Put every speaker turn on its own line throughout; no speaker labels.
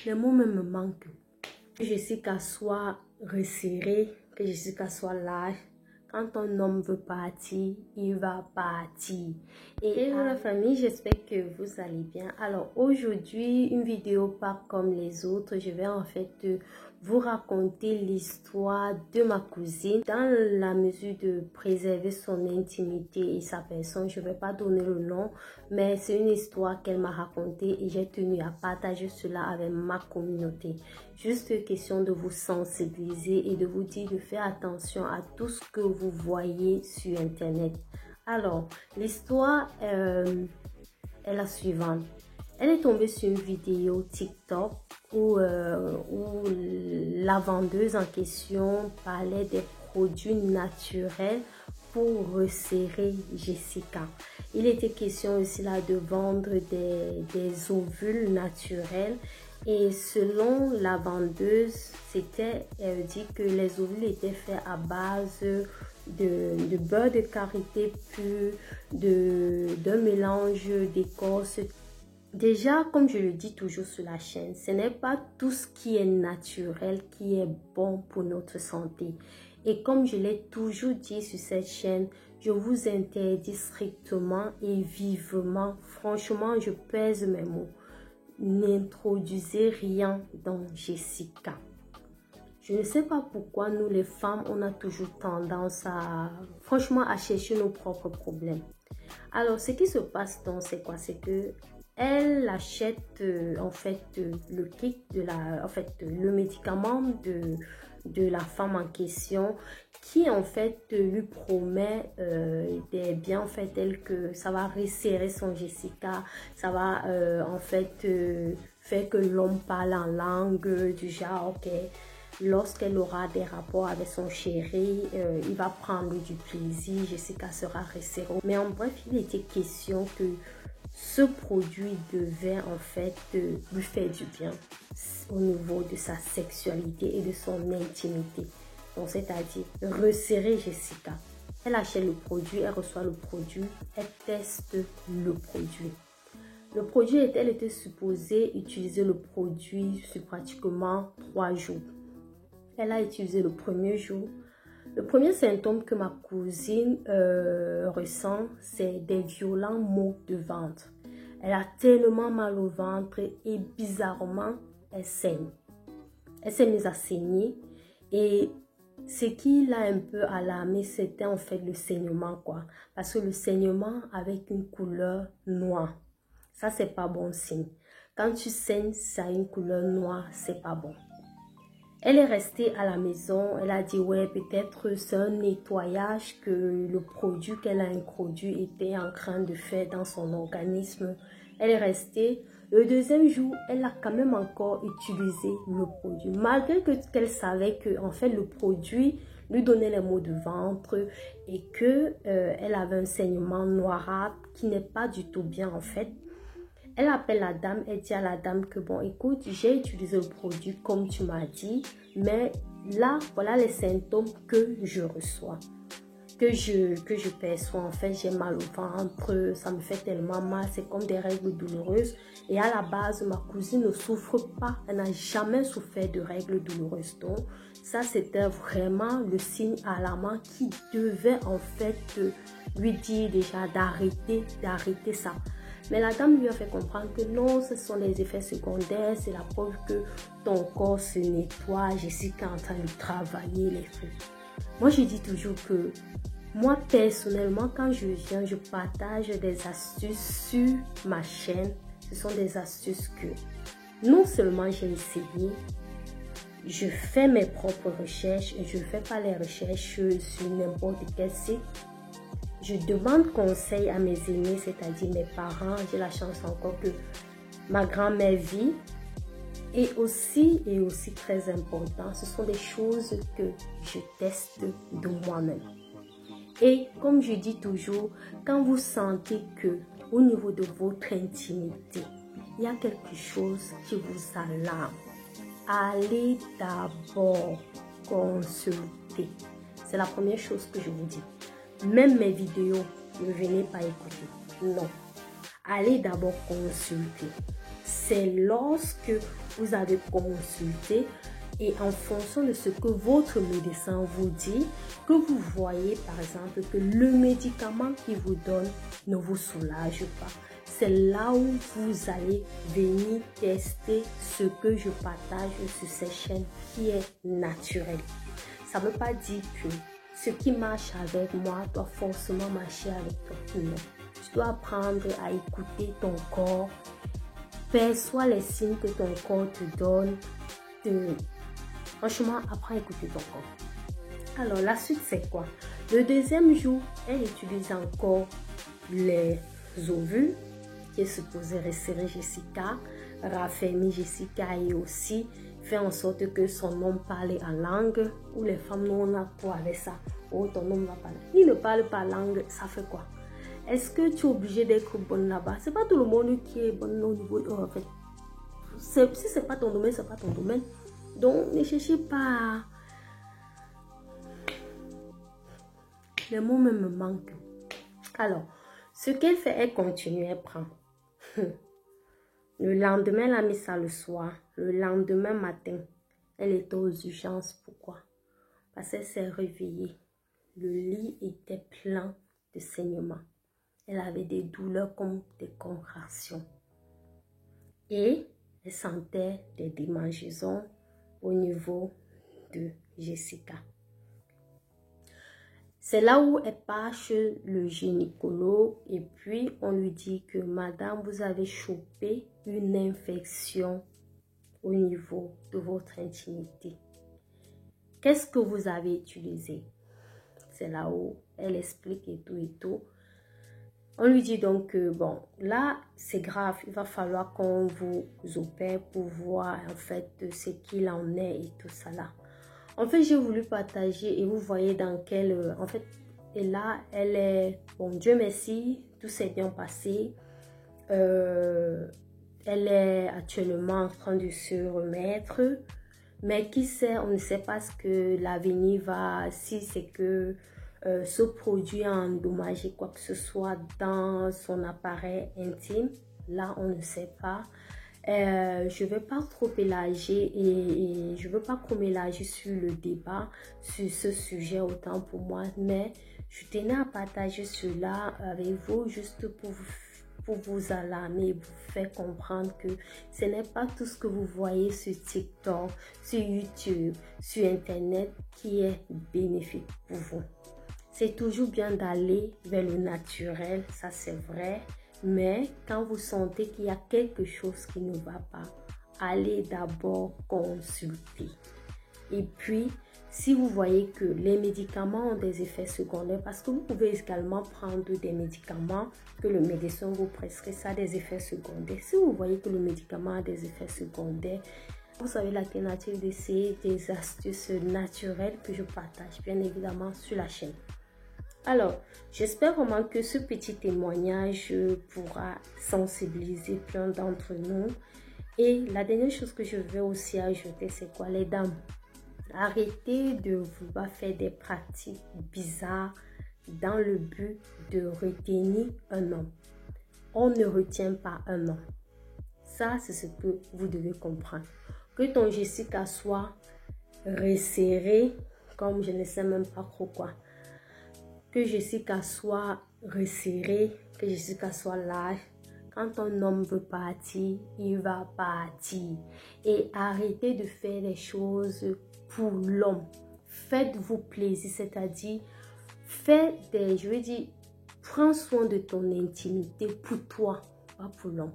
Les mots même me manquent. Que Jessica soit resserrée, que Jessica soit lâche. Quand un homme veut partir, il va partir. Et hello la famille, j'espère que vous allez bien. Alors aujourd'hui, une vidéo pas comme les autres. Je vais en fait vous raconter l'histoire de ma cousine. Dans la mesure de préserver son intimité et sa personne, je ne vais pas donner le nom. Mais c'est une histoire qu'elle m'a racontée et j'ai tenu à partager cela avec ma communauté. Juste question de vous sensibiliser et de vous dire de faire attention à tout ce que vous voyez sur internet. Alors, l'histoire est la suivante. Elle est tombée sur une vidéo TikTok où la vendeuse en question parlait des produits naturels pour resserrer Jessica. Il était question aussi là de vendre des ovules naturels. Et selon la vendeuse, elle dit que les ovules étaient faits à base de beurre de karité pur, d'un mélange d'écorce. Déjà, comme je le dis toujours sur la chaîne, ce n'est pas tout ce qui est naturel qui est bon pour notre santé. Et comme je l'ai toujours dit sur cette chaîne, je vous interdis strictement et vivement, franchement, je pèse mes mots, n'introduisez rien dans Jessica. Je ne sais pas pourquoi nous les femmes, on a toujours tendance franchement, à chercher nos propres problèmes. Alors, ce qui se passe donc, c'est quoi? C'est que elle achète en fait le kit le médicament de la femme en question qui en fait lui promet des biens en fait tels que ça va resserrer son Jessica, ça va en fait faire que l'homme parle en langue du genre ok, lorsqu'elle aura des rapports avec son chéri, il va prendre du plaisir, Jessica sera resserrée. Mais en bref, il était question que ce produit devait en fait lui faire du bien au niveau de sa sexualité et de son intimité. Donc c'est-à-dire resserrer Jessica. Elle achète le produit, elle reçoit le produit, elle teste le produit. Le produit, elle était supposée utiliser le produit sur pratiquement 3 jours. Elle a utilisé le premier jour. Le premier symptôme que ma cousine ressent, c'est des violents maux de ventre. Elle a tellement mal au ventre et bizarrement, elle saigne. Elle s'est mise à saigner et ce qui l'a un peu alarmée, c'était en fait le saignement quoi. Parce que le saignement avec une couleur noire, ça c'est pas bon signe. Quand tu saignes, ça a une couleur noire, c'est pas bon. Elle est restée à la maison, elle a dit ouais peut-être c'est un nettoyage que le produit qu'elle a introduit était en train de faire dans son organisme. Elle est restée. Le deuxième jour, elle a quand même encore utilisé le produit. Malgré qu'elle savait que en fait le produit lui donnait les maux de ventre et que elle avait un saignement noirâtre qui n'est pas du tout bien en fait. Elle appelle la dame, elle dit à la dame que bon écoute, j'ai utilisé le produit comme tu m'as dit, mais là voilà les symptômes que je reçois, que je perçois. En fait j'ai mal au ventre, ça me fait tellement mal, c'est comme des règles douloureuses. Et à la base ma cousine ne souffre pas, elle n'a jamais souffert de règles douloureuses. Donc ça c'était vraiment le signe alarmant qui devait en fait lui dire déjà d'arrêter ça. Mais la dame lui a fait comprendre que non, ce sont les effets secondaires, c'est la preuve que ton corps se nettoie, Jessica est en train de travailler les feux. Moi, je dis toujours que moi, personnellement, quand je viens, je partage des astuces sur ma chaîne. Ce sont des astuces que non seulement j'ai essayé, je fais mes propres recherches et je ne fais pas les recherches sur n'importe quel site. Je demande conseil à mes aînés, c'est-à-dire mes parents. J'ai la chance encore que ma grand-mère vit. Et aussi très important, ce sont des choses que je teste de moi-même. Et comme je dis toujours, quand vous sentez que au niveau de votre intimité, il y a quelque chose qui vous alarme, allez d'abord consulter. C'est la première chose que je vous dis. Même mes vidéos, ne venez pas écouter. Non. Allez d'abord consulter. c'est lorsque vous avez consulté et en fonction de ce que votre médecin vous dit, que vous voyez par exemple que le médicament qu'il vous donne ne vous soulage pas. C'est là où vous allez venir tester ce que je partage sur ces chaînes qui est naturel. Ça ne veut pas dire que ce qui marche avec moi doit forcément marcher avec toi. Non. Tu dois apprendre à écouter ton corps. Perçois les signes que ton corps te donne. Franchement, apprends à écouter ton corps. Alors, la suite, c'est quoi? Le deuxième jour, elle utilise encore les ovules qui est supposé resserrer Jessica, raffermir Jessica et aussi faire en sorte que son homme parle en langue. Ou les femmes, nous, on a quoi avec ça? Oh, ton homme va parler. Il ne parle pas langue, ça fait quoi? Est-ce que tu es obligé d'être bonne là-bas? C'est pas tout le monde qui est bon au niveau. En fait, si c'est pas ton domaine, c'est pas ton domaine. Donc, ne cherchez pas. Les mots même me manquent. Alors, ce qu'elle fait, elle continue, elle prend. Le lendemain, elle a mis ça le soir. Le lendemain matin, elle était aux urgences. Pourquoi? Parce qu'elle s'est réveillée. Le lit était plein de saignements. Elle avait des douleurs comme des contractions. Et elle sentait des démangeaisons au niveau de Jessica. C'est là où elle part chez le gynécologue et puis on lui dit que madame, vous avez chopé une infection au niveau de votre intimité. Qu'est-ce que vous avez utilisé? C'est là où elle explique et tout. On lui dit donc que bon, là c'est grave, il va falloir qu'on vous opère pour voir en fait ce qu'il en est et tout ça là. En fait, j'ai voulu partager et vous voyez dans quel... en fait, et là, elle est... Bon, Dieu merci, tout s'est bien passé. Elle est actuellement en train de se remettre. Mais qui sait, on ne sait pas ce que l'avenir va... Si c'est que ce produit a endommagé quoi que ce soit dans son appareil intime. Là, on ne sait pas. Je ne vais pas trop élargir et je ne veux pas trop m'élargir sur le débat sur ce sujet autant pour moi, mais je tenais à partager cela avec vous juste pour vous alarmer, vous faire comprendre que ce n'est pas tout ce que vous voyez sur TikTok, sur YouTube, sur Internet qui est bénéfique pour vous. C'est toujours bien d'aller vers le naturel, ça c'est vrai. Mais quand vous sentez qu'il y a quelque chose qui ne va pas, allez d'abord consulter. Et puis, si vous voyez que les médicaments ont des effets secondaires, parce que vous pouvez également prendre des médicaments que le médecin vous prescrit, ça a des effets secondaires. Si vous voyez que le médicament a des effets secondaires, vous avez l'alternative d'essayer des astuces naturelles que je partage bien évidemment sur la chaîne. Alors, j'espère vraiment que ce petit témoignage pourra sensibiliser plein d'entre nous. Et la dernière chose que je veux aussi ajouter, c'est quoi, les dames? Arrêtez de vouloir faire des pratiques bizarres dans le but de retenir un homme. On ne retient pas un homme. Ça, c'est ce que vous devez comprendre. Que ton Jessica soit resserré, comme je ne sais même pas trop quoi. Que Jessica soit resserrée, que Jessica soit large. Quand un homme veut partir, il va partir. Et arrêtez de faire les choses pour l'homme. Faites-vous plaisir, c'est-à-dire, je veux dire, prends soin de ton intimité pour toi, pas pour l'homme.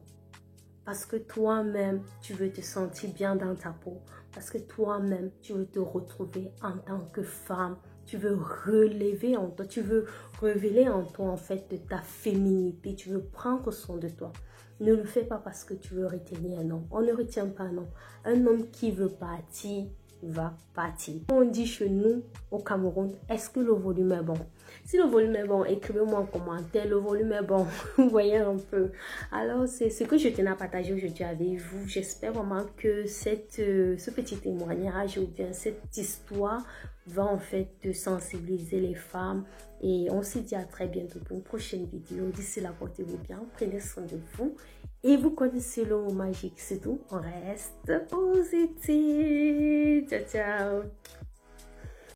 Parce que toi-même, tu veux te sentir bien dans ta peau. Parce que toi-même, tu veux te retrouver en tant que femme. Tu veux relever en toi, tu veux révéler en toi en fait de ta féminité, tu veux prendre soin de toi. Ne le fais pas parce que tu veux retenir un homme. On ne retient pas un homme. Un homme qui veut partir, va partir. On dit chez nous, au Cameroun, est-ce que le volume est bon? Si le volume est bon, écrivez-moi en commentaire. Le volume est bon, vous voyez un peu. Alors, c'est ce que je tenais à partager aujourd'hui avec vous. J'espère vraiment que ce petit témoignage ou bien cette histoire va en fait sensibiliser les femmes. Et on se dit à très bientôt pour une prochaine vidéo. D'ici là, portez-vous bien, prenez soin de vous. Et vous connaissez le mot magique, c'est tout. On reste positif. Ciao, ciao.